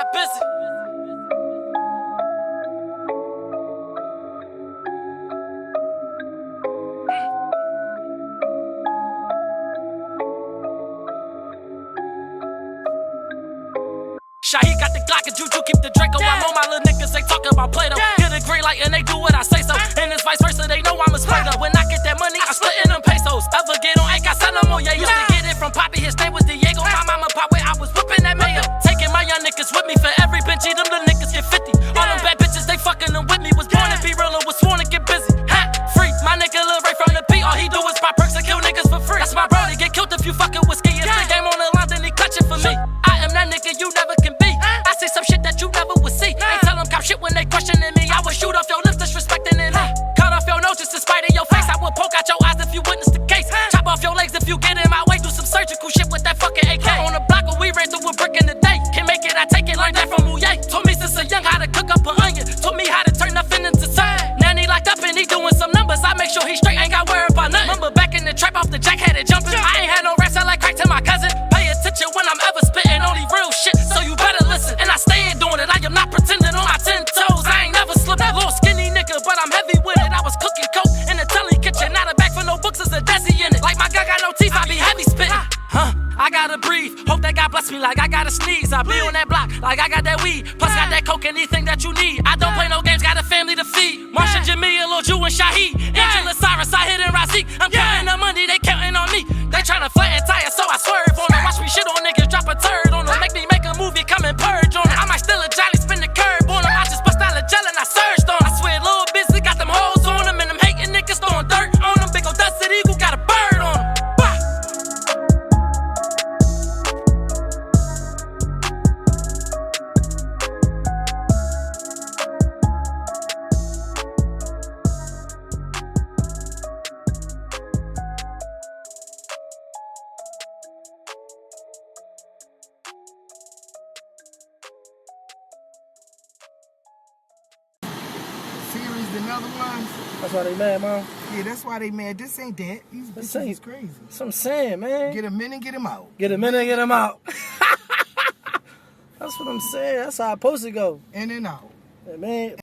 get busy. Shahi got the Glock and Juju keep the Draco. I'm on my little niggas, they talking about Play-Doh. Get a green light and they do what I say so. And it's vice versa, they know I'm a Play-Doh. When I get that money, I split in them pesos. Ever get on, ain't got son no more yayo. To get it from Poppy, his name was Diego. My mama pop where I was whipping that mayo. Taking my young niggas with me for every Benji. Them little niggas get 50. All them bad bitches, they fucking them with me. Was born to be real and was sworn to get busy. Ha, free. My nigga Lil Ray from the beat. All he do is pop perks and kill niggas for free. That's my bro, they get killed if you fucking with ski. If the game on the line, then he clutching for me. I am that nigga you never can be. I say some shit that you never would see. Ain't tell them cop shit when they questioning me. I would shoot off your lips, disrespecting in me. Cut off your nose just to spite in your face. I would poke out your eyes if you witness the case. Chop off your legs if you get in my way. Do some surgical shit with that fucking AK. On the block where we ran through a brick in the day. Can't make it, I take it, learned that from Mouye. Told me since a young how to cook up an onion. Told me how to turn nothing into something. Now he locked up and he doing some numbers. I make sure he straight, ain't got worry about nothing. Remember back in the trap off the jack, had it jumping. I ain't had no rats, I like crack to my cousin. Pay attention when I'm ever spitting, only real shit, so you better listen. And I stay in doing it, I am not pretending on my 10 toes. I ain't never slipped. Little skinny nigga, but I'm heavy with it. I was cooking coke in the telly kitchen, not a bag for no books, there's a desi in it. Like my gun got no teeth, I be heavy spitting. I gotta breathe, hope that God bless me like I gotta sneeze. I be on that block like I got that weed, plus got that coke, anything that you need. I don't play no games, got a family to feed. Marsha, Jamil, Lil Ju, and Shahi, Angela, Cyrus, I hit and Razik. I'm counting the money, they counting on me. They tryna flatten tires, so I swerve on them. Watch me shit on niggas, drop a turd on them. Make me make a movie, come and purge on them. I might steal a Johnny, spin the curb on them. I just bust out a gel and I surged on them. I swear, little busy, got them hoes on them, and them hating niggas throwing dirt on them. Big ol' dusted eagle, got a bird on them. Series, another one. That's why they mad, mom. Yeah, that's why they mad. This ain't that. These bitches is crazy. That's what I'm saying, man. Get him in and get him out. Get him in and get him out. That's what I'm saying. That's how it's supposed to go. In and out. Man.